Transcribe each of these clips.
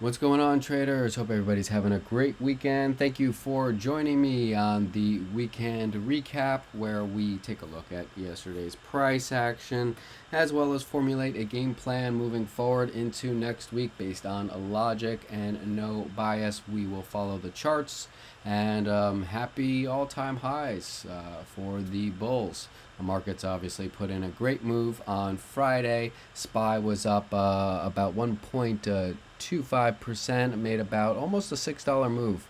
What's going on, traders? Hope everybody's having a great weekend. Thank you for joining me on the weekend recap, where we take a look at yesterday's price action as well as formulate a game plan moving forward into next week based on a logic and no bias. We will follow the charts, and happy all-time highs for the bulls. The markets obviously put in a great move on Friday. SPY was up about 1.25%, made about almost a $6 move,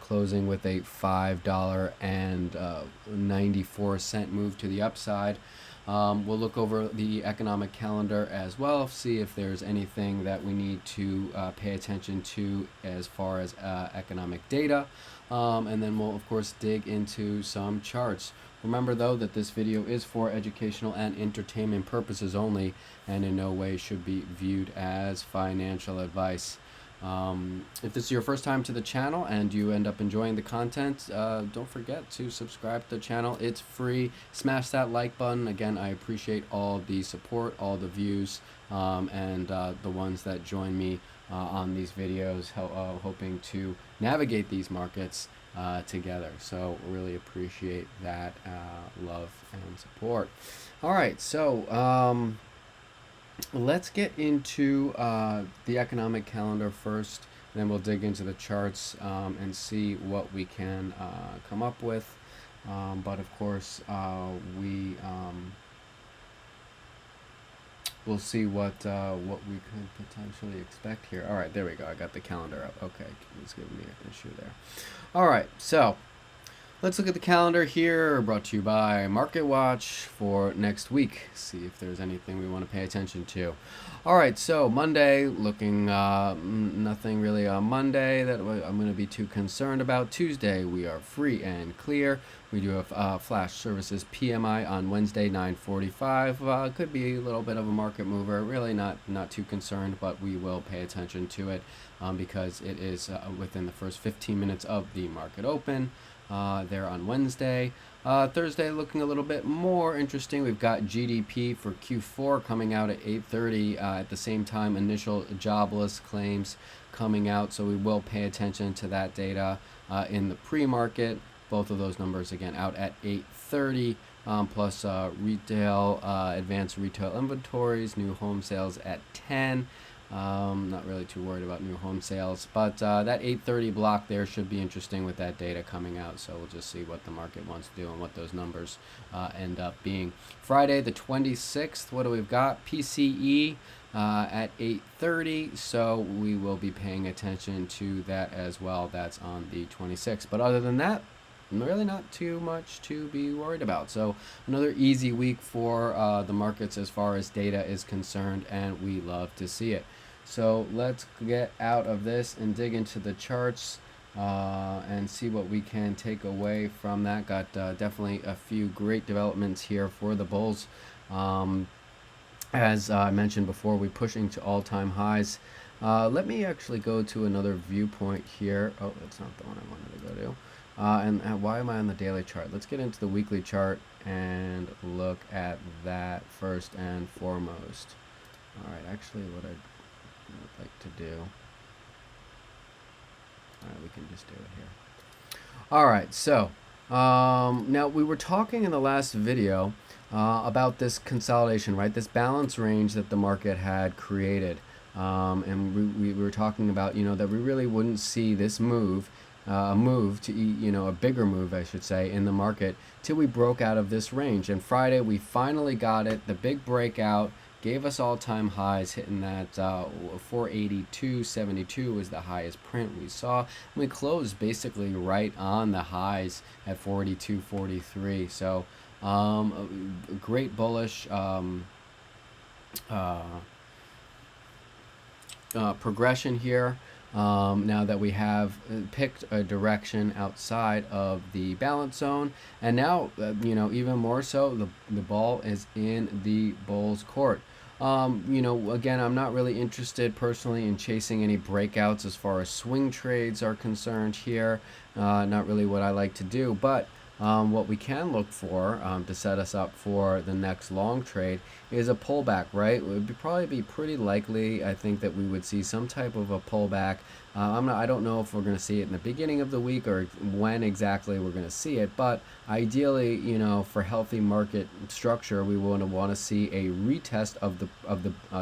closing with a $5.94 move to the upside. We'll look over the economic calendar as well, see if there's anything that we need to pay attention to as far as economic data. And then we'll, of course, dig into some charts. Remember, though, that this video is for educational and entertainment purposes only, and in no way should be viewed as financial advice. If this is your first time to the channel and you end up enjoying the content, don't forget to subscribe to the channel. It's free. Smash that like button. Again, I appreciate all the support, all the views, and the ones that join me on these videos, hoping to navigate these markets together. So really appreciate that love and support. All right, so let's get into the economic calendar first, and then we'll dig into the charts and see what we can come up with. But of course, we'll see what we could potentially expect here. All right, there we go. I got the calendar up. Okay, it's giving me an issue there. All right, so let's look at the calendar here, brought to you by Market Watch for next week. See if there's anything we want to pay attention to. All right, so Monday, looking nothing really on Monday that I'm going to be too concerned about. Tuesday, we are free and clear. We do have flash services PMI on Wednesday, 9:45. Could be a little bit of a market mover. Really not too concerned, but we will pay attention to it because it is within the first 15 minutes of the market open. There on Wednesday. Thursday looking a little bit more interesting. We've got GDP for Q4 coming out at 8:30. At the same time, initial jobless claims coming out, so we will pay attention to that data in the pre-market. Both of those numbers again out at 8:30. Plus retail, advanced retail inventories, new home sales at 10. Not really too worried about new home sales, but that 8:30 block there should be interesting with that data coming out. So we'll just see what the market wants to do and what those numbers end up being. Friday the 26th, what do we've got? PCE at 8:30, so we will be paying attention to that as well. That's on the 26th. But other than that, really not too much to be worried about. So another easy week for the markets as far as data is concerned, and we love to see it. So let's get out of this and dig into the charts and see what we can take away from that. Got definitely a few great developments here for the bulls. As I mentioned before, we're pushing to all-time highs. Let me actually go to another viewpoint here. Oh, that's not the one I wanted to go to. And why am I on the daily chart? Let's get into the weekly chart and look at that first and foremost. All right, actually what I'd like to do, all right, we can just do it here. All right, so now we were talking in the last video about this consolidation, right? This balance range that the market had created. And we were talking about, that we really wouldn't see this move, a bigger move, I should say, in the market till we broke out of this range. And Friday, we finally got it. The big breakout gave us all-time highs, hitting that 482.72 was the highest print we saw. And we closed basically right on the highs at 42.43. So great bullish progression here. Now that we have picked a direction outside of the balance zone, and now even more so, the ball is in the bull's court. Again, I'm not really interested personally in chasing any breakouts as far as swing trades are concerned here. Not really what I like to do, but what we can look for to set us up for the next long trade is a pullback, right? It would probably be pretty likely, I think, that we would see some type of a pullback. I don't know if we're going to see it in the beginning of the week or when exactly we're going to see it, but ideally, for healthy market structure, we want to see a retest of the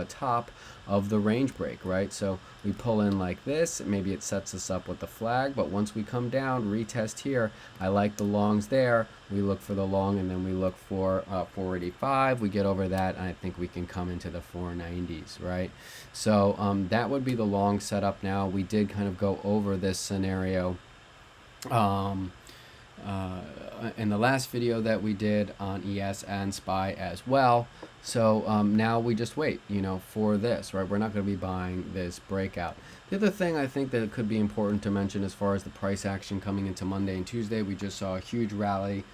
top of the range break, right? So we pull in like this, maybe it sets us up with the flag, but once we come down, retest here, I like the longs there. We look for the long, and then we look for 485. We get over that, and I think we can come into the 490s, right? So that would be the long setup. Now, we did kind of go over this scenario in the last video that we did on ES and SPY as well. So now we just wait, for this, right? We're not going to be buying this breakout. The other thing I think that could be important to mention as far as the price action coming into Monday and Tuesday, we just saw a huge rally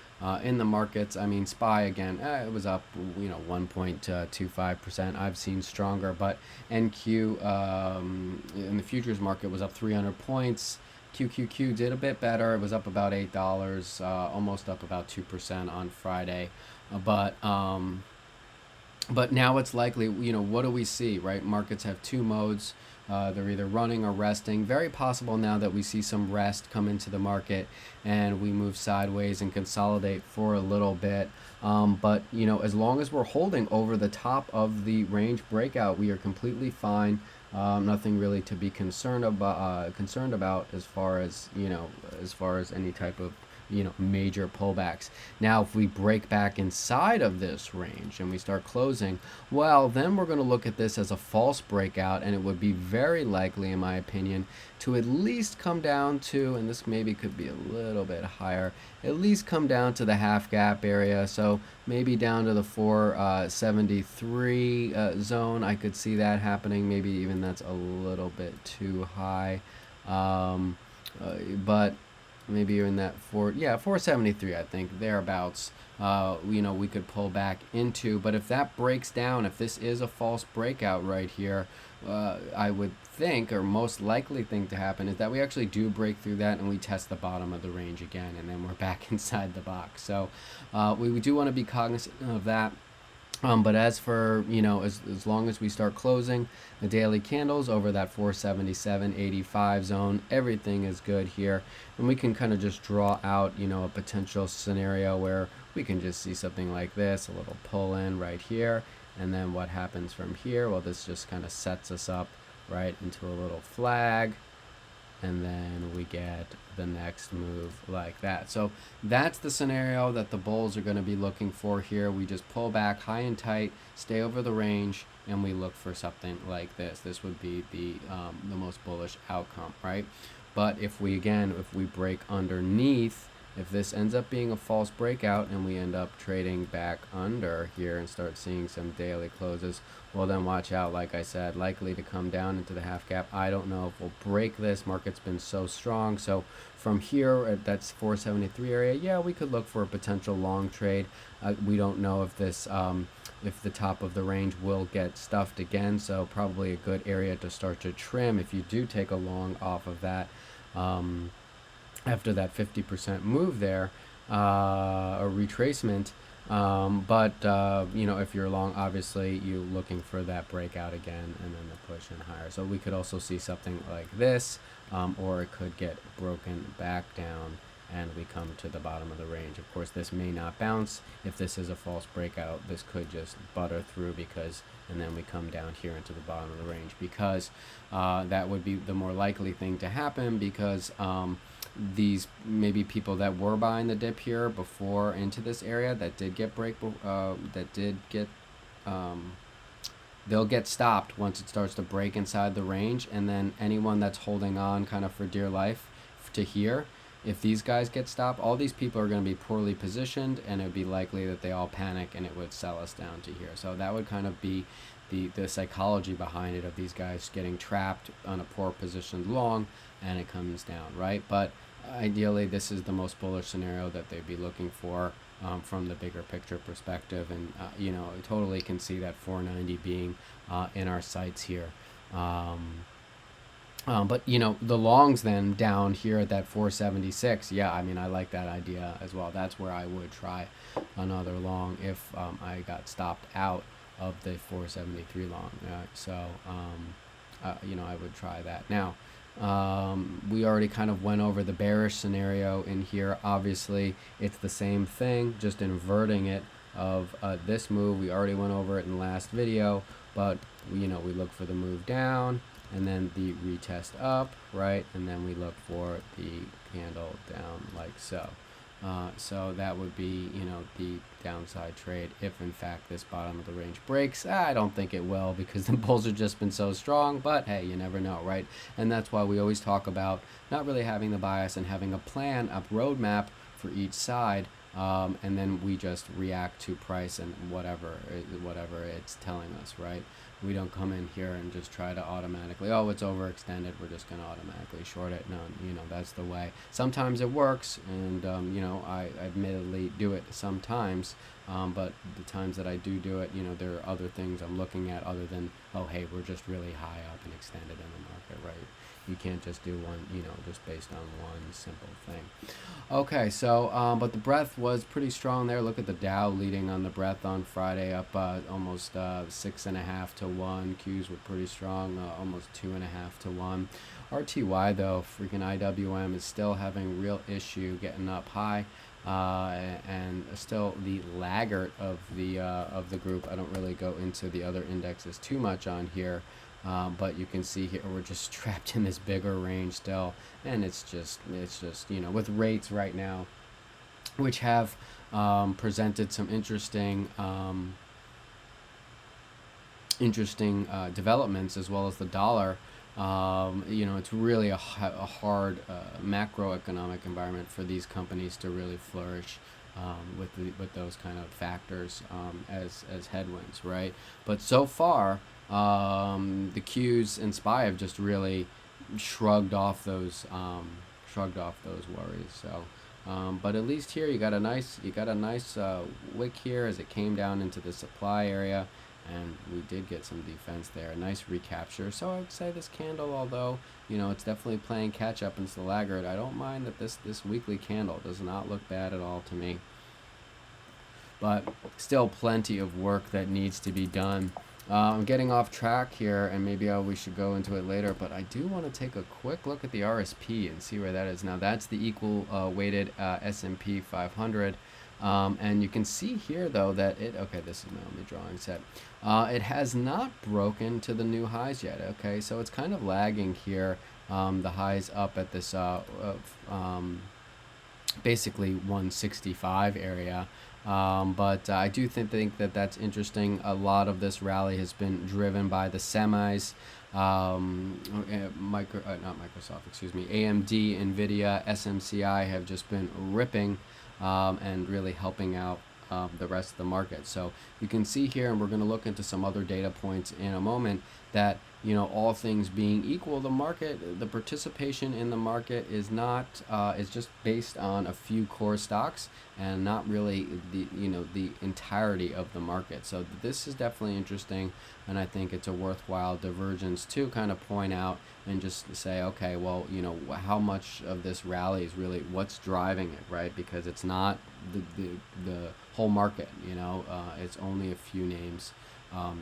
in the markets. I mean, SPY again, it was up, 1.25%. I've seen stronger, but NQ in the futures market was up 300 points. QQQ did a bit better. It was up about $8, almost up about 2% on Friday. But now it's likely, what do we see, right? Markets have two modes. They're either running or resting. Very possible now that we see some rest come into the market and we move sideways and consolidate for a little bit. But, as long as we're holding over the top of the range breakout, we are completely fine. Nothing really to be concerned about as far as any type of major pullbacks. Now, if we break back inside of this range and we start closing, well, then we're going to look at this as a false breakout, and it would be very likely, in my opinion, to at least come down to, and this maybe could be a little bit higher, at least come down to the half gap area. So maybe down to the 473 zone. I could see that happening. Maybe even that's a little bit too high, but maybe you're in that 473, I think, thereabouts. We could pull back into, but if that breaks down, if this is a false breakout right here, I would think, or most likely thing to happen, is that we actually do break through that and we test the bottom of the range again, and then we're back inside the box. So we do want to be cognizant of that. But as for, as long as we start closing the daily candles over that 477.85 zone, everything is good here. And we can kind of just draw out, a potential scenario where we can just see something like this, a little pull in right here. And then what happens from here? Well, this just kind of sets us up right into a little flag. And then we get the next move like that. So that's the scenario that the bulls are going to be looking for here. We just pull back high and tight, stay over the range, and we look for something like this. This would be the most bullish outcome, right? But if we break underneath, if this ends up being a false breakout and we end up trading back under here and start seeing some daily closes, well, then watch out. Like I said, likely to come down into the half gap. I don't know if we'll break this. Market's been so strong. So from here, that's 473 area, yeah, we could look for a potential long trade. We don't know if this if the top of the range will get stuffed again, so probably a good area to start to trim if you do take a long off of that. After that 50% move there, a retracement. But if you're long, obviously you're looking for that breakout again and then the push in higher. So we could also see something like this, or it could get broken back down and we come to the bottom of the range. Of course, this may not bounce. If this is a false breakout, this could just butter through and then we come down here into the bottom of the range, because that would be the more likely thing to happen, because these maybe people that were buying the dip here before into this area that did get they'll get stopped once it starts to break inside the range, and then anyone that's holding on kind of for dear life to here, if these guys get stopped, all these people are going to be poorly positioned, and it would be likely that they all panic and it would sell us down to here. So that would kind of be the psychology behind it, of these guys getting trapped on a poor positioned long and it comes down, right? But ideally, this is the most bullish scenario that they'd be looking for from the bigger picture perspective. And, I totally can see that 490 being in our sights here. But the longs then down here at that 476, yeah, I mean, I like that idea as well. That's where I would try another long if I got stopped out of the 473 long. I would try that. Now, we already kind of went over the bearish scenario in here. Obviously, it's the same thing, just inverting it of this move. We already went over it in the last video, but we look for the move down and then the retest up, right? And then we look for the candle down like so. So that would be, the downside trade if in fact this bottom of the range breaks. I don't think it will, because the bulls have just been so strong, but hey, you never know, right? And that's why we always talk about not really having the bias and having a plan, a roadmap for each side, and then we just react to price and whatever it's telling us, right? We don't come in here and just try to automatically, oh, it's overextended, we're just going to automatically short it. No, that's the way. Sometimes it works, and I admittedly do it sometimes, but the times that I do it, there are other things I'm looking at other than, oh, hey, we're just really high up and extended in the market, right? You can't just do one, just based on one simple thing. Okay, so, but the breadth was pretty strong there. Look at the Dow leading on the breadth on Friday, up almost 6.5 to 1. Qs were pretty strong, almost 2.5 to 1. RTY, though, freaking IWM is still having real issue getting up high. And still the laggard of the group. I don't really go into the other indexes too much on here. But you can see here we're just trapped in this bigger range still, and it's just with rates right now, which have presented some interesting developments, as well as the dollar. It's really a hard macroeconomic environment for these companies to really flourish with those kind of factors as headwinds, right? But so far, the Qs and SPY have just really shrugged off those worries. So, but at least here you got a nice wick here as it came down into the supply area, and we did get some defense there. A nice recapture. So I would say this candle, although it's definitely playing catch up into the laggard, I don't mind that this weekly candle does not look bad at all to me. But still plenty of work that needs to be done. I'm getting off track here, and maybe we should go into it later, but I do want to take a quick look at the RSP and see where that is. Now, that's the equal weighted S&P 500, and you can see here, though, that this is my only drawing set. It has not broken to the new highs yet, okay? So it's kind of lagging here. The highs up at this basically 165 area. But I do think that that's interesting. A lot of this rally has been driven by the semis, not Microsoft, excuse me, AMD, NVIDIA, SMCI have just been ripping and really helping out the rest of the market. So you can see here, and we're going to look into some other data points in a moment, that all things being equal, the participation in the market is not is just based on a few core stocks and not really the entirety of the market. So this is definitely interesting, and I think it's a worthwhile divergence to kind of point out and just say, okay, well, how much of this rally is really what's driving it, right? Because it's not the whole market. It's only a few names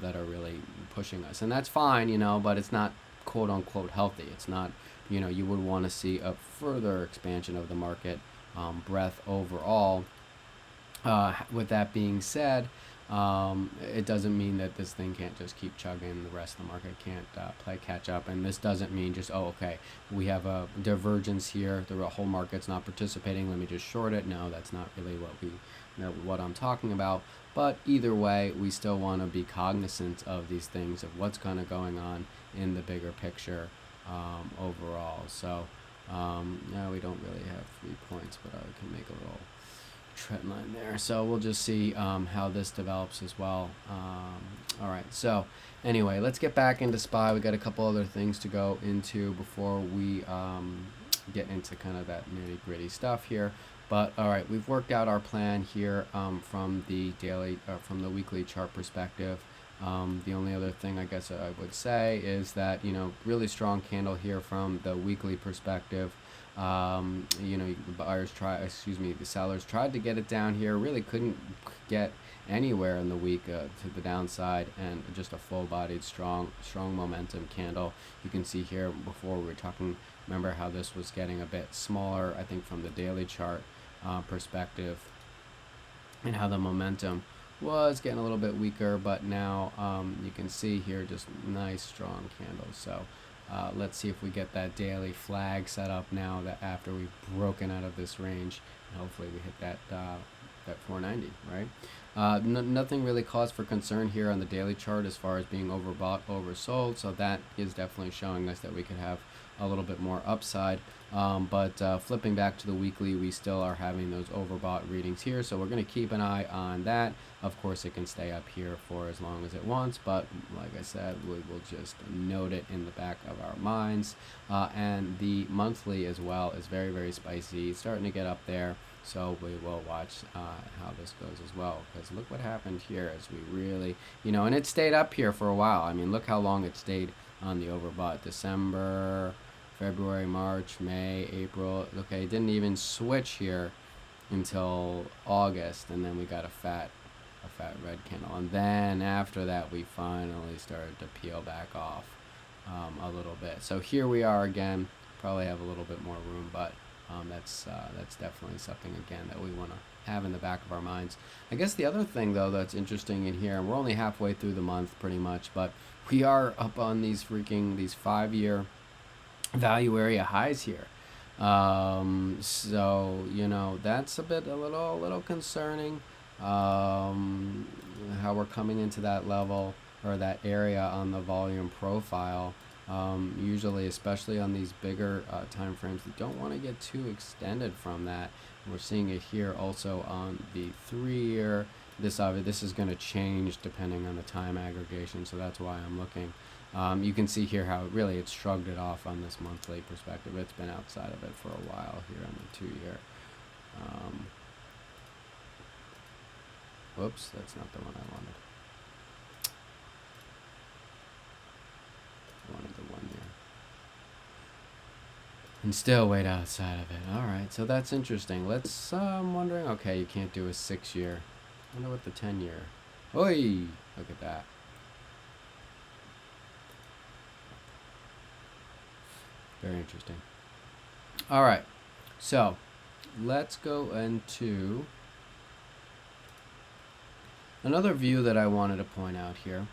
that are really pushing us, and that's fine, but it's not quote unquote healthy. It's not, you would want to see a further expansion of the market breadth overall. With that being said, it doesn't mean that this thing can't just keep chugging, the rest of the market can't play catch up, and this doesn't mean just, we have a divergence here, the whole market's not participating, let me just short it. No, that's not really what I'm talking about. But either way, we still want to be cognizant of these things, of what's kind of going on in the bigger picture overall. So now we don't really have 3 points, but I can make a little trend line there. So we'll just see how this develops as well. All right, so anyway, let's get back into SPY. We got a couple other things to go into before we get into kind of that nitty gritty stuff here. But all right, we've worked out our plan here from the weekly chart perspective. The only other thing I guess I would say is that really strong candle here from the weekly perspective. The sellers tried to get it down here, really couldn't get anywhere in the week to the downside, and just a full-bodied strong momentum candle. You can see here before we were talking, remember how this was getting a bit smaller, I think from the daily chart perspective, and how the momentum was getting a little bit weaker, but now you can see here just nice strong candles. So let's see if we get that daily flag set up now, that after we've broken out of this range, and hopefully we hit that 490, right? Nothing really cause for concern here on the daily chart as far as being overbought, oversold, so that is definitely showing us that we could have a little bit more upside. But flipping back to the weekly, we still are having those overbought readings here, so we're going to keep an eye on that. Of course, it can stay up here for as long as it wants, but like I said, we will just note it in the back of our minds. And the monthly as well is very, very spicy, starting to get up there, so we will watch how this goes as well, because look what happened here as we really, and it stayed up here for a while. I mean, look how long it stayed on the overbought. December, February, March, May, April. Okay, it didn't even switch here until August, and then we got a fat red candle, and then after that we finally started to peel back off a little bit. So here we are again, probably have a little bit more room, but that's definitely something again that we want to have in the back of our minds. I guess the other thing though that's interesting in here, and we're only halfway through the month pretty much, but we are up on these 5-year value area highs here. So that's a little concerning, how we're coming into that level or that area on the volume profile. Usually, especially on these bigger time frames, you don't want to get too extended from that. We're seeing it here also on the 3-year. This is going to change depending on the time aggregation, so that's why I'm looking. You can see here how really it's shrugged it off on this monthly perspective. It's been outside of it for a while here on the 2-year. Whoops, that's not the one I wanted. I wanted the 1 year. And still wait outside of it. Alright, so that's interesting. Let's, I'm wondering, okay, you can't do a 6-year. I wonder what the 10-year. Oi! Look at that. Very interesting. Alright, so let's go into another view that I wanted to point out here,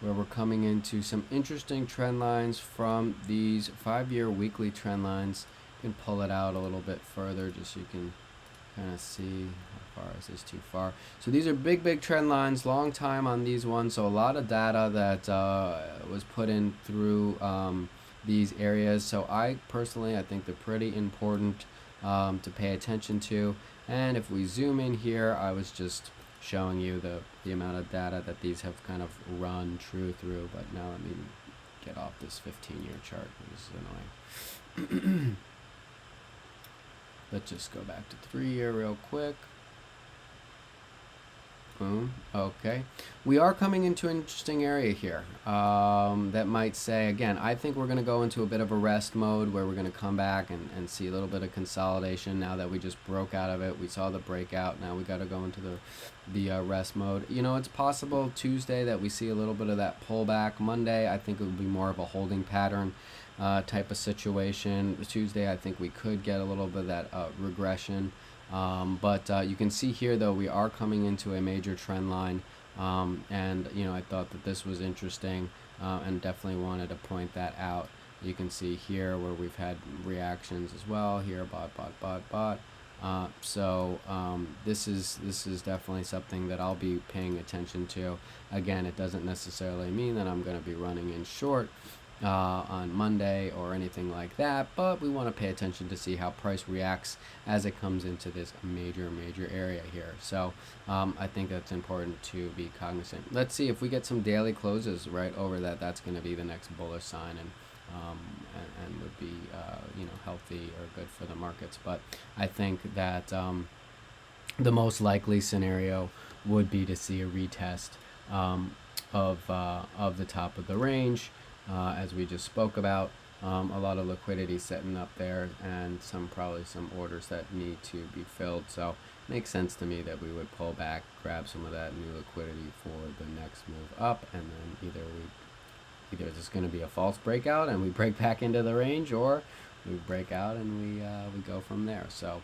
where we're coming into some interesting trend lines from these 5-year weekly trend lines. You can pull it out a little bit further just so you can kind of see how far is this too far. So these are big trend lines, long time on these ones, so a lot of data that was put in through these areas. So I think they're pretty important to pay attention to. And if we zoom in here, I was just showing you the amount of data that these have kind of run true through, but now let me get off this 15-year chart, which is annoying. Let's just go back to 3-year real quick. Boom. Okay. We are coming into an interesting area here that might say, again, I think we're going to go into a bit of a rest mode where we're going to come back and see a little bit of consolidation now that we just broke out of it. We saw the breakout. Now we got to go into the rest mode. It's possible Tuesday that we see a little bit of that pullback. Monday, I think it would be more of a holding pattern type of situation. Tuesday, I think we could get a little bit of that regression. But you can see here, though, we are coming into a major trend line, and I thought that this was interesting and definitely wanted to point that out. You can see here where we've had reactions as well. Here, bot. So this is definitely something that I'll be paying attention to. Again, it doesn't necessarily mean that I'm going to be running in short on Monday or anything like that, but we want to pay attention to see how price reacts as it comes into this major area here. So I think that's important to be cognizant. Let's see if we get some daily closes right over that. That's going to be the next bullish sign, and would be healthy or good for the markets. But I think that the most likely scenario would be to see a retest of the top of the range. As we just spoke about, a lot of liquidity setting up there, and probably some orders that need to be filled. So makes sense to me that we would pull back, grab some of that new liquidity for the next move up, and then either it's going to be a false breakout and we break back into the range, or we break out and we go from there. So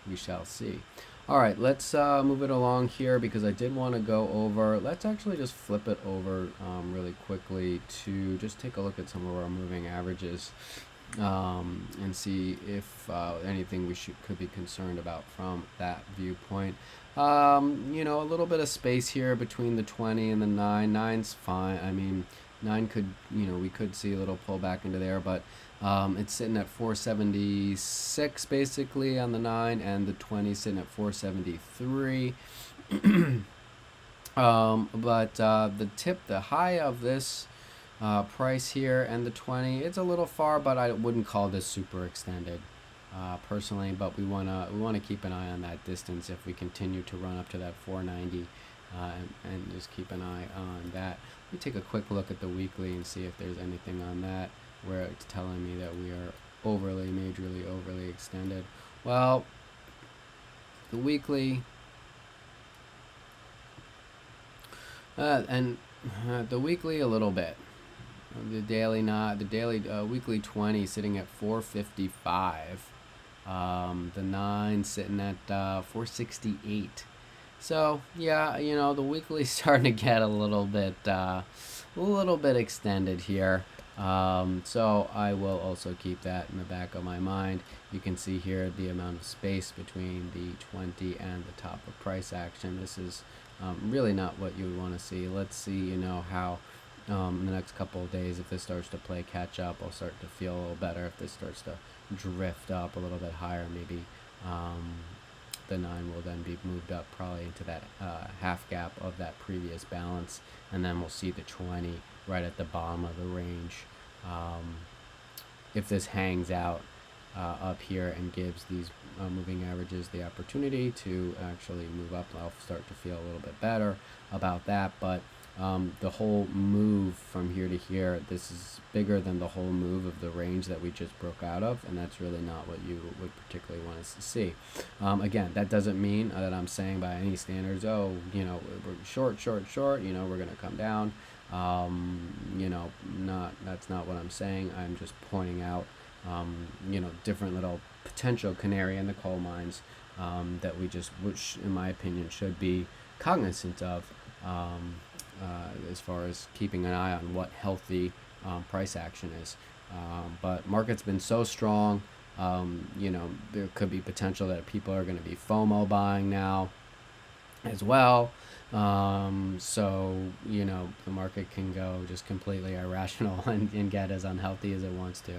we shall see. All right, let's move it along here, because I did want to go over, let's actually just flip it over really quickly to just take a look at some of our moving averages and see if anything we could be concerned about from that viewpoint. You know, a little bit of space here between the 20 and the 9. 9's fine. I mean, 9 could, you know, we could see a little pullback into there, but it's sitting at 476 basically on the 9, and the 20 sitting at 473. But the high of this price here and the 20, it's a little far, but I wouldn't call this super extended personally. But we wanna keep an eye on that distance if we continue to run up to that 490, and just keep an eye on that. Let me take a quick look at the weekly and see if there's anything on that where it's telling me that we are majorly overly extended. Well, the weekly and the weekly a little bit. The daily not. The daily weekly 20 sitting at 455. The 9 sitting at 468. So yeah, you know, the weekly's starting to get a little bit extended here. So I will also keep that in the back of my mind. You can see here the amount of space between the 20 and the top of price action. This is really not what you would want to see. Let's see, you know, how in the next couple of days, if this starts to play catch up, I'll start to feel a little better. If this starts to drift up a little bit higher, maybe the 9 will then be moved up probably into that half gap of that previous balance, and then we'll see the 20 right at the bottom of the range. If this hangs out up here and gives these moving averages the opportunity to actually move up, I'll start to feel a little bit better about that. But the whole move from here to here, this is bigger than the whole move of the range that we just broke out of, and that's really not what you would particularly want us to see. Again, that doesn't mean that I'm saying by any standards, oh, you know, we're short, you know, we're going to come down. You know, that's not what I'm saying. I'm just pointing out, you know, different little potential canary in the coal mines that which in my opinion should be cognizant of as far as keeping an eye on what healthy price action is. But market's been so strong, you know, there could be potential that people are going to be FOMO buying now as well. So, you know, the market can go just completely irrational and get as unhealthy as it wants to.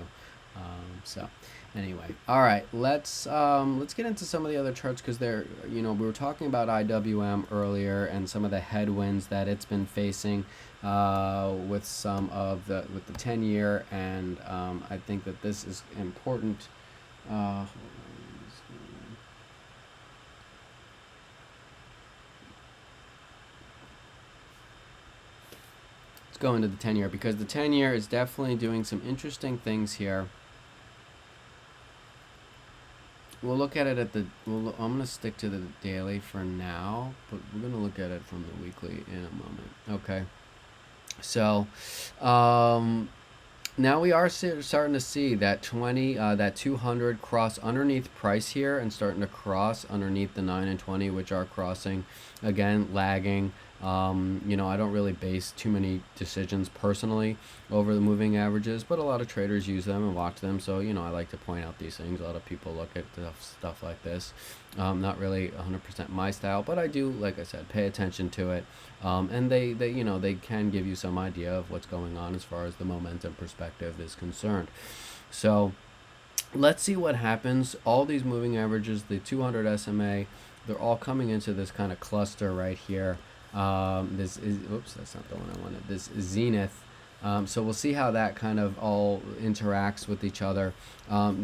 So anyway, all right, let's get into some of the other charts, because they're, you know, we were talking about IWM earlier and some of the headwinds that it's been facing with the 10-year, and I think that this is important. Let's go into the 10-year, because the 10-year is definitely doing some interesting things here. We'll look at it at the, I'm going to stick to the daily for now, but we're going to look at it from the weekly in a moment. Okay. So, now we are starting to see that 200 cross underneath price here, and starting to cross underneath the 9 and 20, which are crossing, again, lagging. You know, I don't really base too many decisions personally over the moving averages, but a lot of traders use them and watch them. So, you know, I like to point out these things. A lot of people look at stuff like this. Not really 100% my style, but I do, like I said, pay attention to it. And they, you know, they can give you some idea of what's going on as far as the momentum perspective is concerned. So let's see what happens. All these moving averages, the 200 SMA, they're all coming into this kind of cluster right here. This is, oops, that's not the one I wanted. This is Zenith. So we'll see how that kind of all interacts with each other.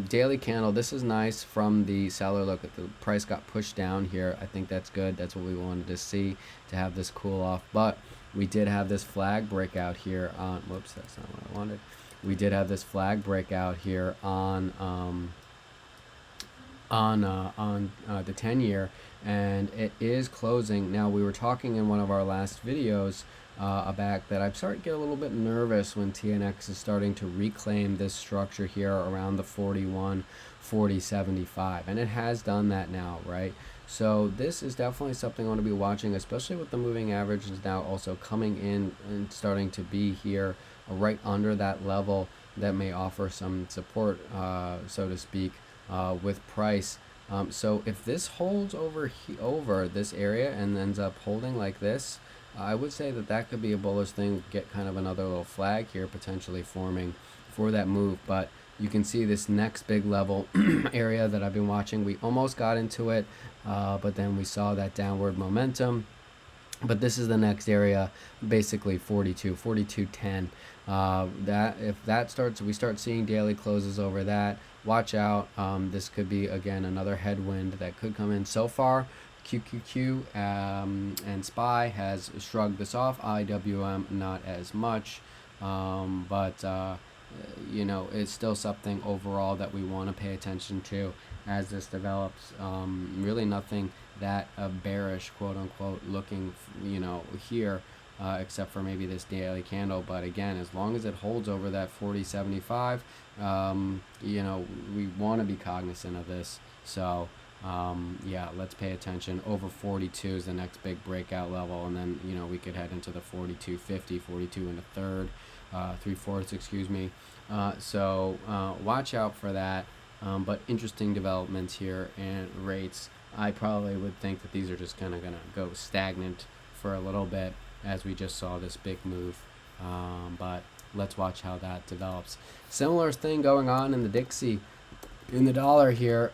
Daily candle, this is nice from the seller. Look at the price got pushed down here. I think that's good. That's what we wanted to see, to have this cool off. But we did have this flag breakout here on, whoops, that's not what I wanted. We did have this flag breakout here on on the 10-year, and it is closing. Now, we were talking in one of our last videos about that I'm starting to get a little bit nervous when TNX is starting to reclaim this structure here around the 41, 40.75, and it has done that now, right? So this is definitely something I want to be watching, especially with the moving averages now also coming in and starting to be here right under that level that may offer some support, so to speak, with price. So if this holds over this area and ends up holding like this, I would say that that could be a bullish thing. Get kind of another little flag here potentially forming for that move. But you can see this next big level area that I've been watching. We almost got into it, but then we saw that downward momentum. But this is the next area, basically 42.10. That if that starts, we start seeing daily closes over that. Watch out. This could be again another headwind that could come in. So far, QQQ and SPY has shrugged this off. IWM not as much, but you know, it's still something overall that we want to pay attention to as this develops. Really nothing that bearish, quote unquote, looking, you know, here, except for maybe this daily candle. But again, as long as it holds over that 40.75, you know, we want to be cognizant of this. So yeah, let's pay attention. Over 42 is the next big breakout level, and then, you know, we could head into the 42.50, 42 and a third, 3/4, excuse me. So watch out for that. But interesting developments here, and rates, I probably would think that these are just kind of going to go stagnant for a little bit as we just saw this big move. But let's watch how that develops. Similar thing going on in the Dixie, in the dollar here,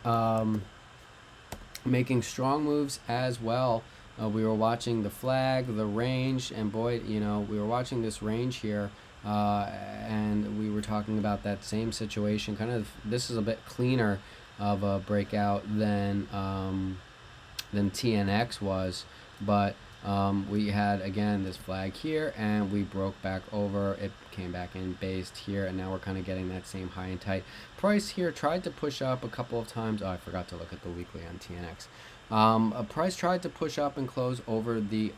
making strong moves as well. We were watching the flag, the range, and boy, you know, we were watching this range here. And we were talking about that same situation. Kind of, this is a bit cleaner of a breakout than TNX was, but we had again this flag here, and we broke back over. It came back in based here, and now we're kind of getting that same high and tight. Price here tried to push up a couple of times. Oh, I forgot to look at the weekly on TNX. A price tried to push up and close over the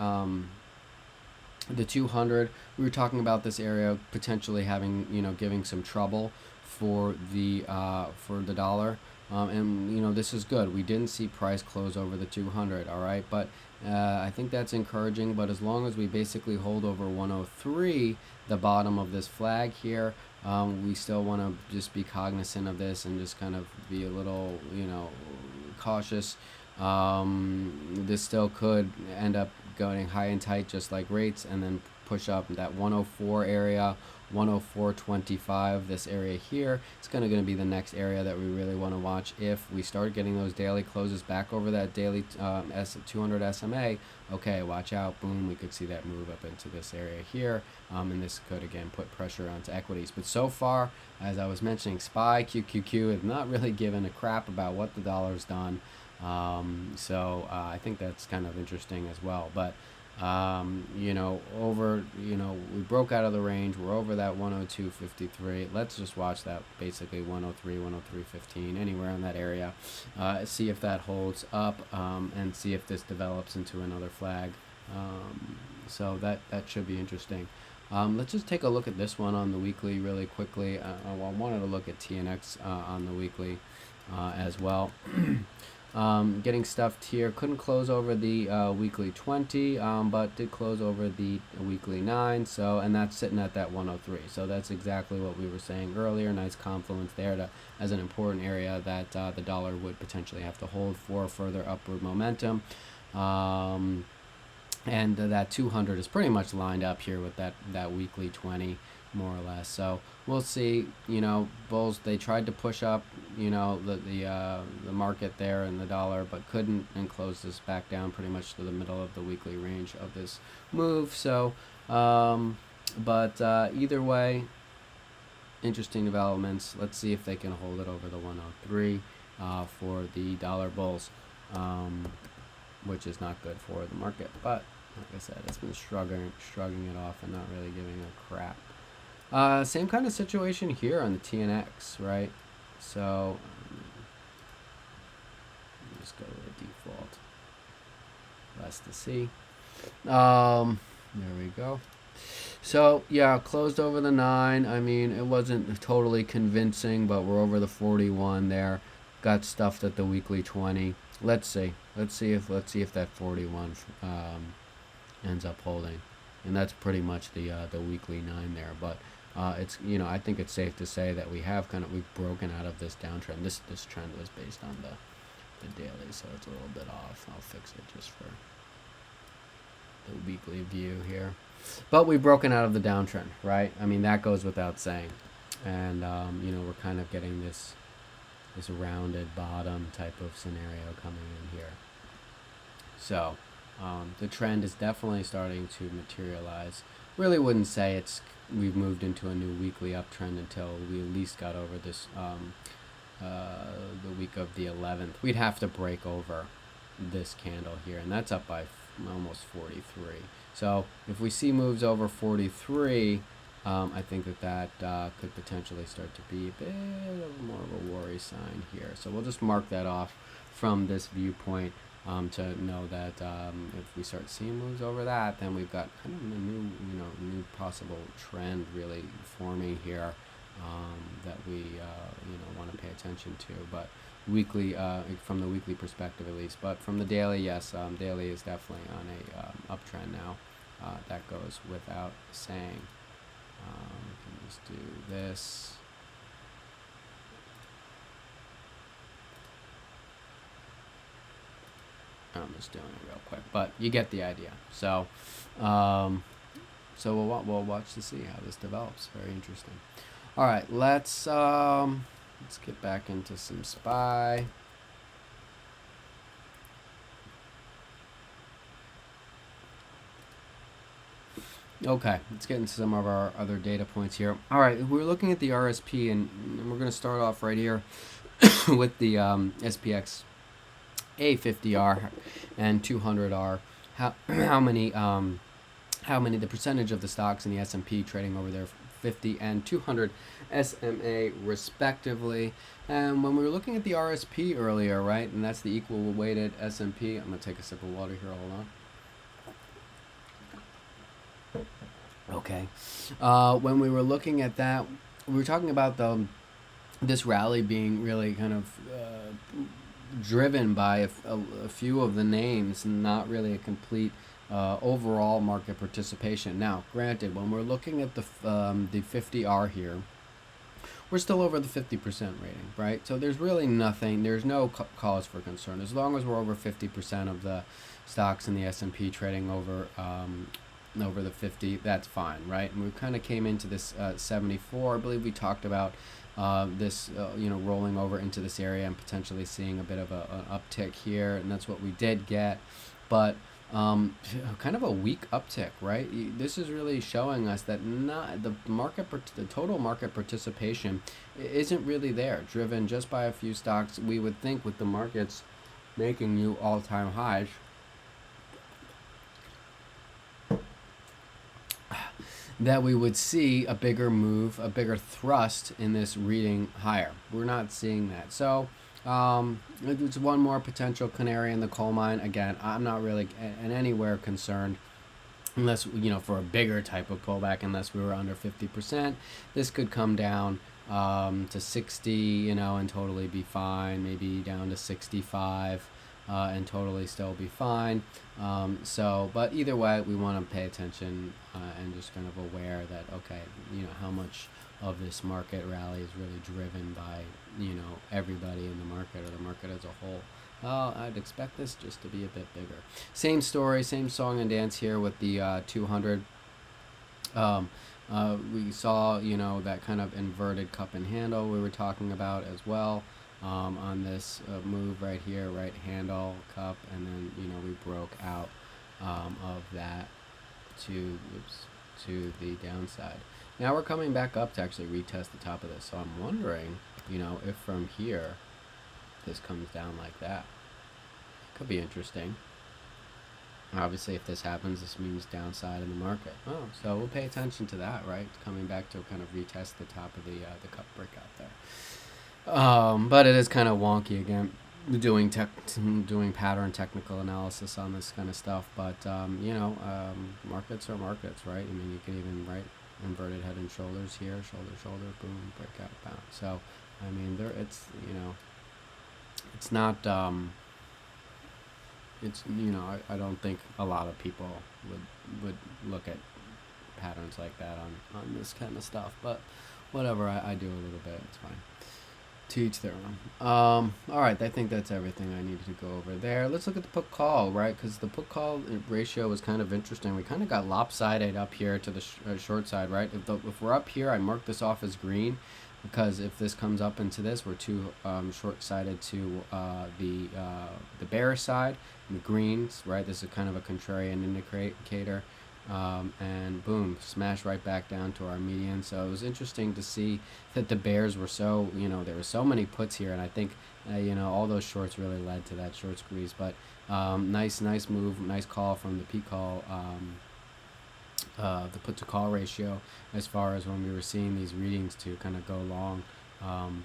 200. We were talking about this area potentially having, you know, giving some trouble for the dollar, and you know, this is good. We didn't see price close over the 200. All right, but I think that's encouraging. But as long as we basically hold over 103, the bottom of this flag here, we still want to just be cognizant of this and just kind of be a little, you know, cautious. This still could end up going high and tight just like rates, and then push up that 104 area, 104.25, this area here. It's going to be the next area that we really want to watch. If we start getting those daily closes back over that daily 200 SMA, okay, watch out. Boom, we could see that move up into this area here, and this could again put pressure onto equities. But so far, as I was mentioning, SPY, QQQ have not really given a crap about what the dollar's done. So I think that's kind of interesting as well. But you know, we broke out of the range. We're over that 102.53. Let's just watch that, basically 103, 103.15, anywhere in that area. See if that holds up, and see if this develops into another flag. So that should be interesting. Let's just take a look at this one on the weekly really quickly. I wanted to look at TNX on the weekly as well. Getting stuffed here. Couldn't close over the weekly 20, but did close over the weekly 9. So, and that's sitting at that 103. So that's exactly what we were saying earlier. Nice confluence there as an important area that the dollar would potentially have to hold for further upward momentum. And that 200 is pretty much lined up here with that weekly 20, more or less. So we'll see. You know, bulls, they tried to push up, you know, the market there in the dollar, but couldn't, and closed this back down pretty much to the middle of the weekly range of this move. So but either way, interesting developments. Let's see if they can hold it over the 103 for the dollar bulls, which is not good for the market. But like I said, it's been shrugging it off and not really giving a crap. Same kind of situation here on the TNX, right? So just go with a default. Less to see. There we go. So yeah, closed over the 9. I mean, it wasn't totally convincing, but we're over the 41 there. Got stuffed at the weekly 20. Let's see if that 41 ends up holding, and that's pretty much the weekly 9 there. But it's, I think it's safe to say that we've broken out of this downtrend. This trend was based on the daily, so it's a little bit off. I'll fix it just for the weekly view here. But we've broken out of the downtrend, right? I mean, that goes without saying. And, we're kind of getting this rounded bottom type of scenario coming in here. So the trend is definitely starting to materialize. Really wouldn't say we've moved into a new weekly uptrend until we at least got over this the week of the 11th. We'd have to break over this candle here, and that's up by almost 43. So if we see moves over 43, I think that could potentially start to be a bit of more of a worry sign here. So we'll just mark that off from this viewpoint to know that if we start seeing moves over that, then we've got kind of a new possible trend really forming here that we want to pay attention to. But weekly, from the weekly perspective at least, but from the daily, yes, daily is definitely on a uptrend now. That goes without saying. We can just do this. I'm just doing it real quick, but you get the idea. So, we'll watch to see how this develops. Very interesting. All right, let's get back into some SPY. Okay, let's get into some of our other data points here. All right, we're looking at the RSP, and we're going to start off right here with the SPX A50R and 200R. How many the percentage of the stocks in the S&P trading over their 50 and 200 SMA respectively. And when we were looking at the RSP earlier, right, and that's the equal weighted S&P. I'm going to take a sip of water here, hold on. Okay. When we were looking at that, we were talking about this rally being really kind of driven by a few of the names and not really a complete overall market participation. Now, granted, when we're looking at the 50R here, we're still over the 50% rating, right? So there's really nothing, there's no cause for concern. As long as we're over 50% of the stocks in the S&P trading over the 50, that's fine, right? And we kind of came into this 74. I believe we talked about this, rolling over into this area and potentially seeing a bit of an uptick here, and that's what we did get. But kind of a weak uptick, right? This is really showing us that the total market participation isn't really there, driven just by a few stocks. We would think with the markets making new all-time highs, that we would see a bigger move, a bigger thrust in this reading higher. We're not seeing that. So it's one more potential canary in the coal mine. Again, I'm not really in anywhere concerned unless, for a bigger type of pullback, unless we were under 50%. This could come down to 60, and totally be fine, maybe down to 65. And totally still be fine. But either way, we want to pay attention and just kind of aware that, okay, how much of this market rally is really driven by, everybody in the market or the market as a whole. Well, I'd expect this just to be a bit bigger. Same story, same song and dance here with the 200. We saw, that kind of inverted cup and handle we were talking about as well. On this move right here, right handle, cup, and then we broke out of that to the downside. Now we're coming back up to actually retest the top of this. So I'm wondering, if from here this comes down like that. Could be interesting. Obviously, if this happens, this means downside in the market. Oh, so we'll pay attention to that, right? Coming back to kind of retest the top of the cup breakout there. But it is kind of wonky again. doing pattern technical analysis on this kind of stuff. But markets are markets, right? I mean, you can even write inverted head and shoulders here, shoulder, boom, breakout, bounce. So I mean, it's not I don't think a lot of people would look at patterns like that on this kind of stuff, but whatever, I do a little bit, it's fine. To each their own. All right, I think that's everything I needed to go over there. Let's look at the put call, right? Because the put call ratio was kind of interesting. We kind of got lopsided up here to the short side, right? If we're up here, I mark this off as green, because if this comes up into this, we're too short-sided to the bearish side. And the greens, right? This is kind of a contrarian indicator. And boom, smash right back down to our median. So it was interesting to see that the bears were so, there were so many puts here, and I think all those shorts really led to that short squeeze. But nice move, nice call from the P call, the put to call ratio, as far as when we were seeing these readings to kind of go long,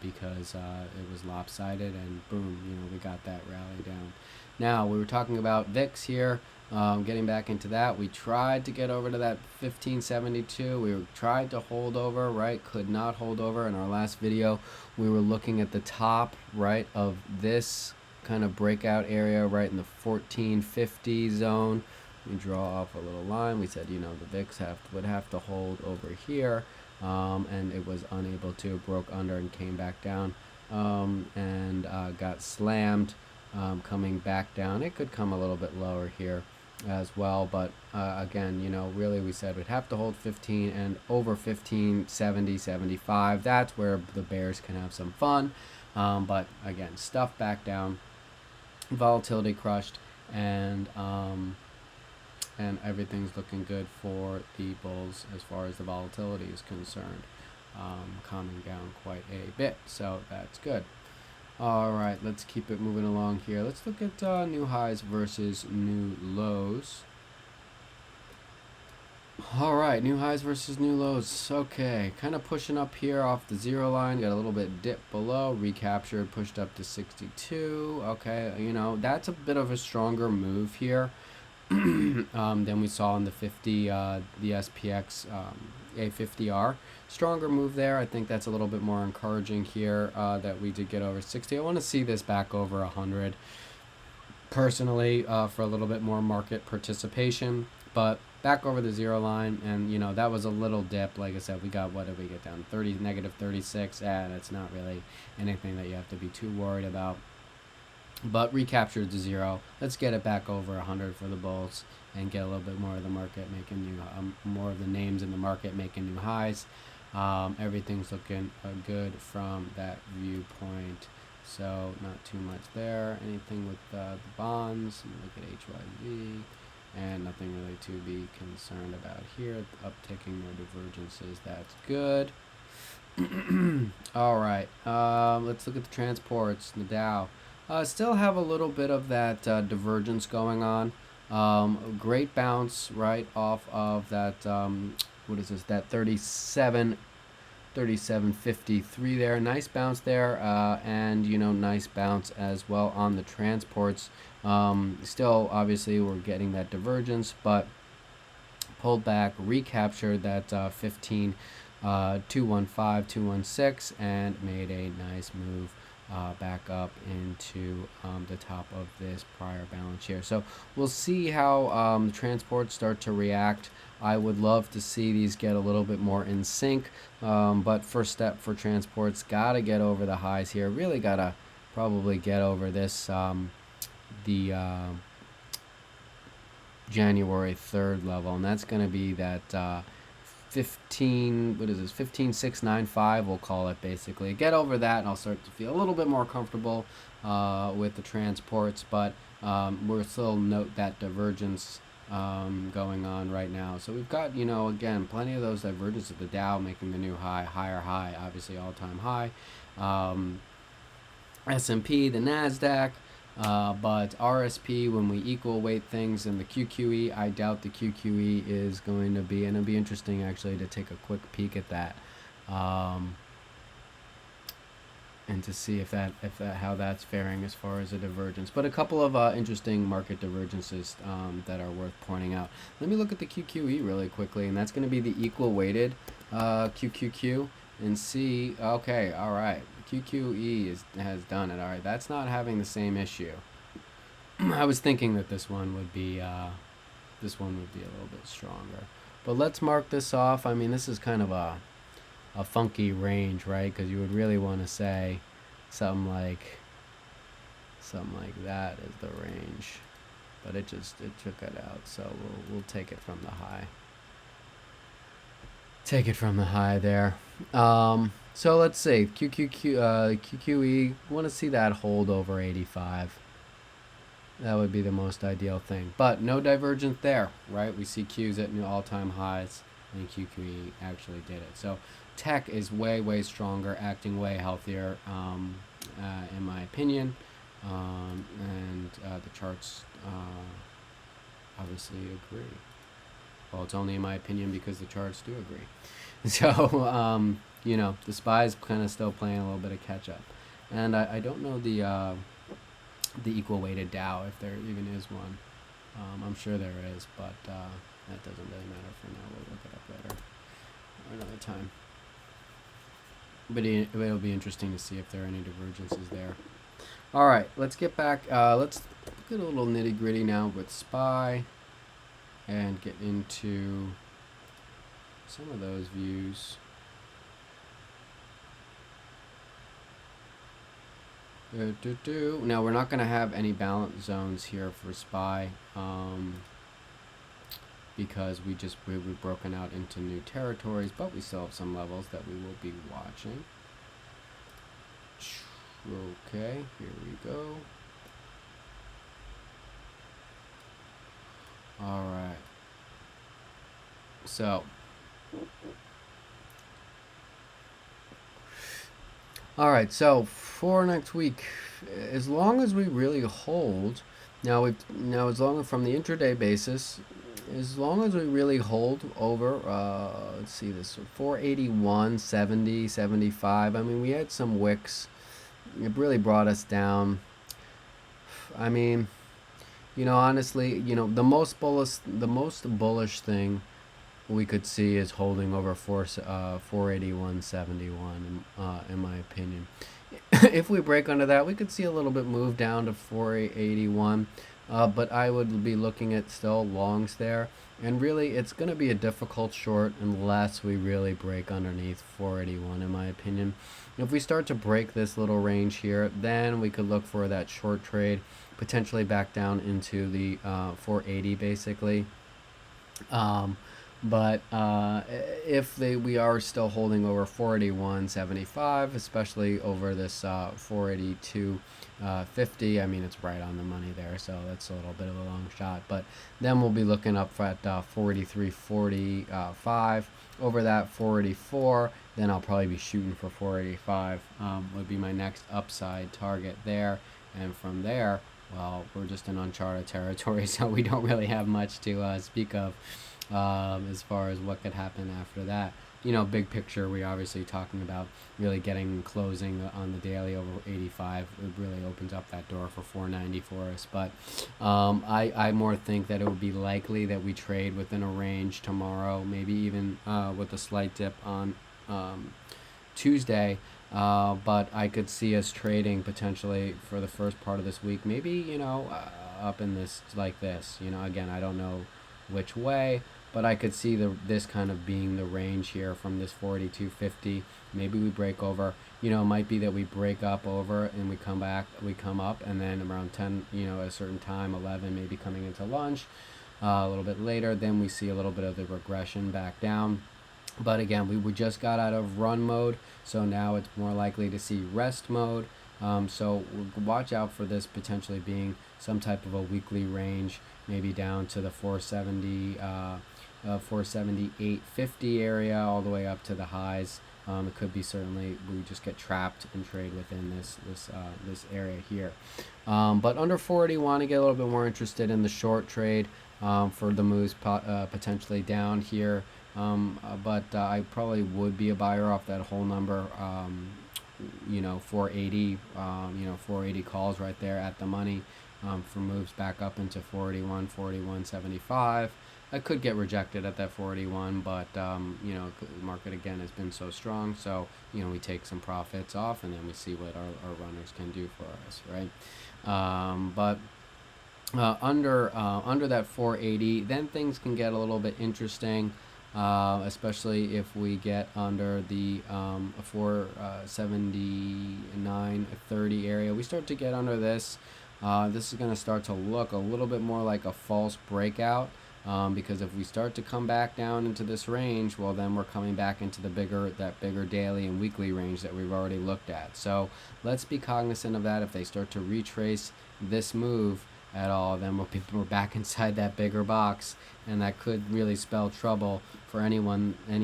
because it was lopsided, and boom, we got that rally down. Now, we were talking about VIX here. Getting back into that, we tried to get over to that 1572. We tried to hold over, right? Could not hold over. In our last video, we were looking at the top, right, of this kind of breakout area, right in the 1450 zone. We draw off a little line. We said, the VIX would have to hold over here, and it was unable to. Broke under and came back down, and got slammed, coming back down. It could come a little bit lower here as well, but again, really we said we'd have to hold 15 and over 1570, 75. That's where the bears can have some fun, but again, stuff back down, volatility crushed, and everything's looking good for the bulls as far as the volatility is concerned, calming down quite a bit, so that's good. All right, let's keep it moving along here. Let's look at new highs versus new lows. All right, new highs versus new lows. Okay, kind of pushing up here off the zero line. Got a little bit dip below, recaptured, pushed up to 62. Okay, that's a bit of a stronger move here than we saw in the 50, the SPX A50R. Stronger move there. I think that's a little bit more encouraging here, that we did get over 60. I want to see this back over 100 personally, for a little bit more market participation, but back over the zero line, and that was a little dip. Like I said, we got, what did we get down, negative 36, and it's not really anything that you have to be too worried about, but recaptured to zero. Let's get it back over 100 for the bulls and get a little bit more of the market making new, more of the names in the market making new highs. Everything's looking good from that viewpoint, so not too much there. Anything with the bonds, look at HYZ, and nothing really to be concerned about here. Upticking, no divergences, that's good. All right, let's look at the transports, the Dow. Still have a little bit of that divergence going on. Great bounce right off of that, what is this, that 37.53 there. Nice bounce there, and nice bounce as well on the transports. Still, obviously, we're getting that divergence, but pulled back, recaptured that 15, 215, 216, and made a nice move back up into the top of this prior balance here. So we'll see how the transports start to react. I would love to see these get a little bit more in sync, but first step for transports, gotta get over the highs here. Really gotta probably get over this, the January 3rd level, and that's going to be that 15,695, we'll call it, basically. Get over that and I'll start to feel a little bit more comfortable with the transports, but we'll still note that divergence going on right now. So we've got, again, plenty of those divergences. The Dow making the new high, higher high, obviously all-time high. S&P, the NASDAQ, but RSP, when we equal weight things, and the QQE, I doubt the QQE is going to be, and it'll be interesting actually to take a quick peek at that. and to see if that how that's faring as far as a divergence. But a couple of interesting market divergences that are worth pointing out. Let me look at the QQE really quickly, and that's going to be the equal weighted QQQ, and see. Okay, all right, QQE has done it. All right, that's not having the same issue. I was thinking that this one would be a little bit stronger. But let's mark this off. I mean, this is kind of a funky range, right? Because you would really want to say something like that is the range, but it took it out. So we'll take it from the high. Take it from the high there. So let's see, QQE. Want to see that hold over 85. That would be the most ideal thing, but no divergence there, right? We see Qs at new all-time highs, and QQE actually did it. So tech is way stronger, acting way healthier, in my opinion, and the charts obviously agree. Well, it's only in my opinion because the charts do agree. So the SPY's kind of still playing a little bit of catch up, and I don't know the equal weighted Dow, if there even is one. I'm sure there is, but that doesn't really matter for now. We'll look it up later or another time. But it'll be interesting to see if there are any divergences there. All right, let's get back. Let's get a little nitty gritty now with SPY and get into some of those views. Now we're not going to have any balance zones here for SPY because we've broken out into new territories, but we still have some levels that we will be watching. Okay, here we go. All right. So so for next week, as long as we really hold, as long as from the intraday basis, as long as we really hold over, let's see this, 481, 70, 75. I mean, we had some wicks. It really brought us down. I mean, honestly, the most bullish thing we could see is holding over 481.71 in my opinion. If we break under that, we could see a little bit move down to 481, but I would be looking at still longs there, and really it's going to be a difficult short unless we really break underneath 481 in my opinion. If we start to break this little range here, then we could look for that short trade, potentially back down into the 480 basically. But if we are still holding over 481.75, especially over this 482.50, I mean, it's right on the money there, so that's a little bit of a long shot. But then we'll be looking up at 483.45. Over that 484, then I'll probably be shooting for 485. Would be my next upside target there, and from there, well, we're just in uncharted territory, so we don't really have much to speak of. As far as what could happen after that. Big picture, we're obviously talking about really getting closing on the daily over 85. It really opens up that door for 490 for us. But I more think that it would be likely that we trade within a range tomorrow, maybe even with a slight dip on Tuesday. But I could see us trading potentially for the first part of this week, maybe, up in this like this. Again, I don't know which way, but I could see this kind of being the range here from this 42.50. Maybe we break over. It might be that we break up over and we come back, we come up, and then around 10, at a certain time, 11, maybe coming into lunch, a little bit later, then we see a little bit of the regression back down. But again, we just got out of run mode, so now it's more likely to see rest mode. So watch out for this potentially being some type of a weekly range, maybe down to the 478.50 area, all the way up to the highs. It could be certainly we just get trapped and trade within this area here. But under 480, want to get a little bit more interested in the short trade for the moves potentially down here. But I probably would be a buyer off that whole number 480, 480 calls right there at the money, for moves back up into 481, 481.75. I could get rejected at that 481, but the market again has been so strong, so we take some profits off, and then we see what our runners can do for us, right? But under that 480, then things can get a little bit interesting, especially if we get under the 479.30 area. We start to get under this. This is going to start to look a little bit more like a false breakout. Because if we start to come back down into this range, well, then we're coming back into that bigger daily and weekly range that we've already looked at. So let's be cognizant of that. If they start to retrace this move at all, then we're back inside that bigger box, and that could really spell trouble for any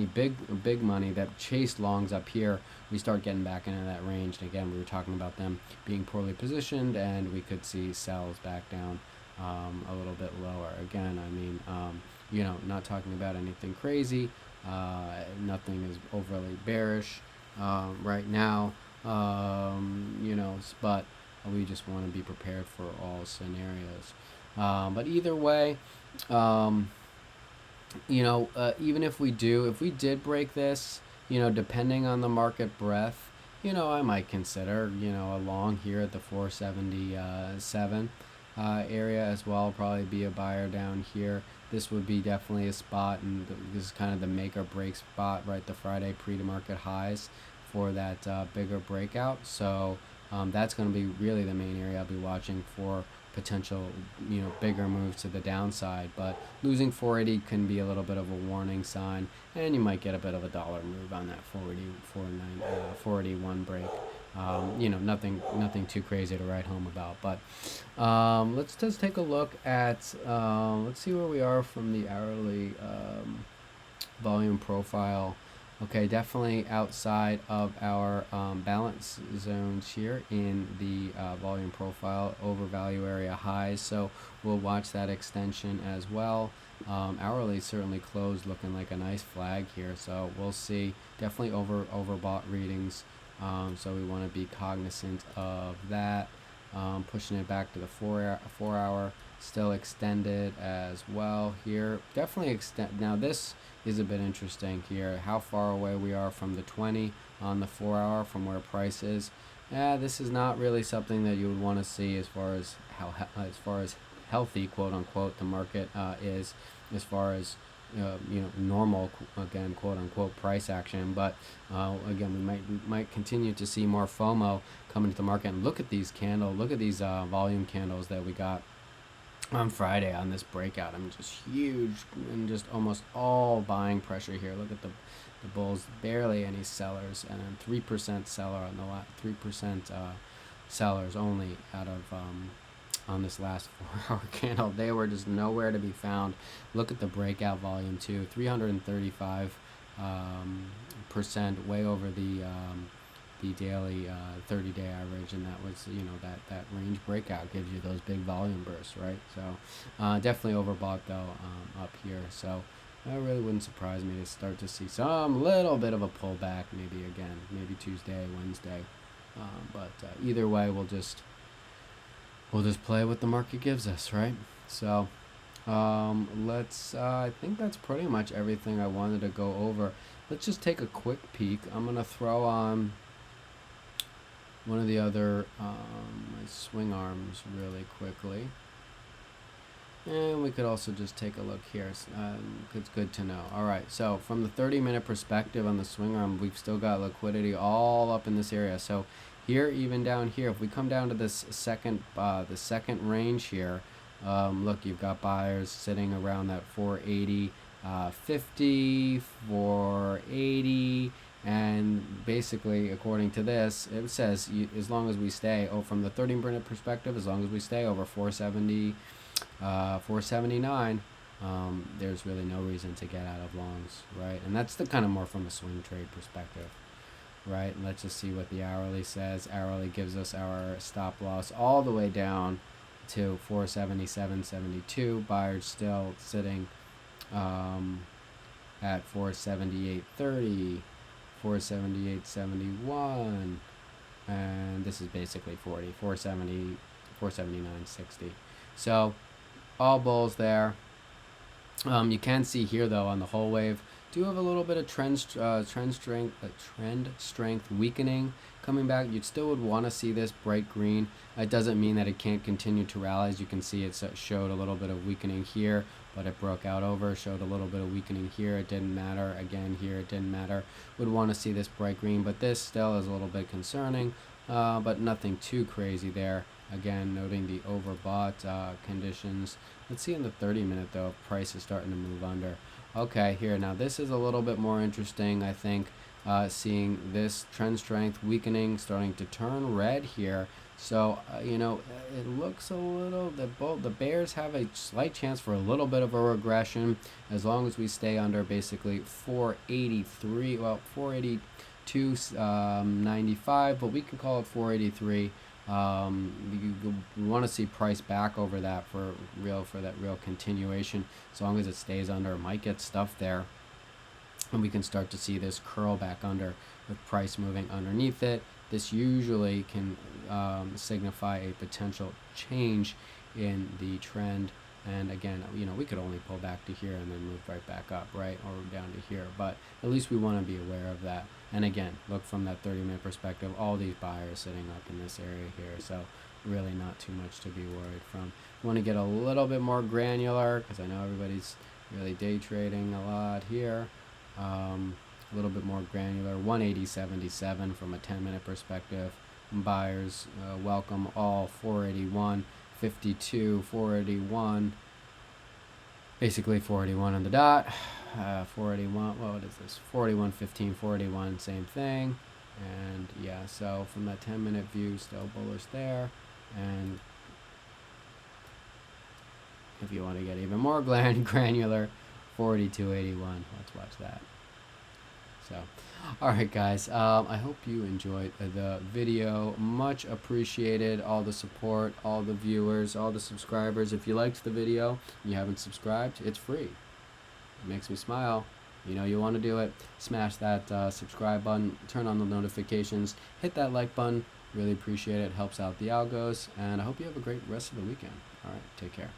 big money that chased longs up here. We start getting back into that range, and again, we were talking about them being poorly positioned, and we could see sells back down a little bit lower. Again, I mean, not talking about anything crazy. Nothing is overly bearish right now. But we just want to be prepared for all scenarios. But either way, even if we did break this, depending on the market breadth, I might consider, a long here at the 477 area as well. Probably be a buyer down here. This would be definitely a spot, and this is kind of the make or break spot, right? The Friday pre-to-market highs for that bigger breakout. So that's going to be really the main area I'll be watching for potential, bigger moves to the downside. But losing 480 can be a little bit of a warning sign, and you might get a bit of a dollar move on that 481 break. Nothing too crazy to write home about. But let's just take a look at, let's see where we are from the hourly volume profile. Okay, definitely outside of our balance zones here in the volume profile, overvalue area highs, so we'll watch that extension as well. Hourly certainly closed looking like a nice flag here, so we'll see. Definitely overbought readings, so we want to be cognizant of that. Pushing it back to the 4 hour, still extended as well here. Definitely extend. Now this is a bit interesting here, how far away we are from the 20 on the 4 hour from where price is. This is not really something that you would want to see as far as healthy, quote unquote, the market is, as far as normal, again, quote unquote, price action. But again, we might continue to see more FOMO come into the market. And look at these volume candles that we got on Friday on this breakout. I mean, just huge and just almost all buying pressure here. Look at the bulls, barely any sellers, and then 3% seller on the 3% sellers only out of on this last 4 hour candle. They were just nowhere to be found. Look at the breakout volume too, 335%, way over the daily 30-day average, and that was that range breakout gives you those big volume bursts, right? So definitely overbought though up here, so that really wouldn't surprise me to start to see some little bit of a pullback, maybe Tuesday, Wednesday, but either way, we'll just play what the market gives us, right? So let's I think that's pretty much everything I wanted to go over. Let's just take a quick peek. I'm gonna throw on one of the other my swing arms really quickly, and we could also just take a look here. It's good to know. All right, so from the 30-minute perspective on the swing arm, we've still got liquidity all up in this area. So here, even down here, if we come down to this the second range here, look, you've got buyers sitting around that 480, 50, 480. And basically, according to this, it says as long as we stay, from the 30-minute perspective, as long as we stay over 470, 479, there's really no reason to get out of longs, right? And that's the kind of more from a swing trade perspective, right? And let's just see what the hourly says. Hourly gives us our stop loss all the way down to 477.72. Buyers still sitting at 478.30. 478.71, and this is basically 40, 470, 479.60. So all bulls there. You can see here though on the whole wave do have a little bit of trend strength weakening coming back. You still would want to see this bright green. It doesn't mean that it can't continue to rally. As you can see, it showed a little bit of weakening here, but it broke out over. Showed a little bit of weakening here. It didn't matter. Again here, it didn't matter. Would want to see this bright green, but this still is a little bit concerning, but nothing too crazy there. Again, noting the overbought conditions. Let's see in the 30-minute though if price is starting to move under. Okay, here now this is a little bit more interesting, I think, seeing this trend strength weakening starting to turn red here. So you know, it looks a little, the bears have a slight chance for a little bit of a regression as long as we stay under basically 483, well 482.95, but we can call it 483. We want to see price back over that for that real continuation. As long as it stays under, it might get stuff there, and we can start to see this curl back under with price moving underneath it. This usually can signify a potential change in the trend. And again, you know, we could only pull back to here and then move right back up, right, or down to here. But at least we want to be aware of that. And again, look from that 30-minute perspective, all these buyers sitting up in this area here. So really not too much to be worried from. Want to get a little bit more granular because I know everybody's really day trading a lot here. A little bit more granular, 180.77 from a 10-minute perspective. Buyers welcome all 481.52, 481, basically 481 on the dot. 481, what is this? 41.15, 481, same thing. And yeah, so from that 10-minute view, still bullish there. And if you want to get even more granular, 42.81. Let's watch that. So, all right, guys. I hope you enjoyed the video. Much appreciated. All the support, all the viewers, all the subscribers. If you liked the video and you haven't subscribed, it's free. It makes me smile. You know you want to do it. Smash that subscribe button. Turn on the notifications. Hit that like button. Really appreciate it. Helps out the algos. And I hope you have a great rest of the weekend. All right. Take care.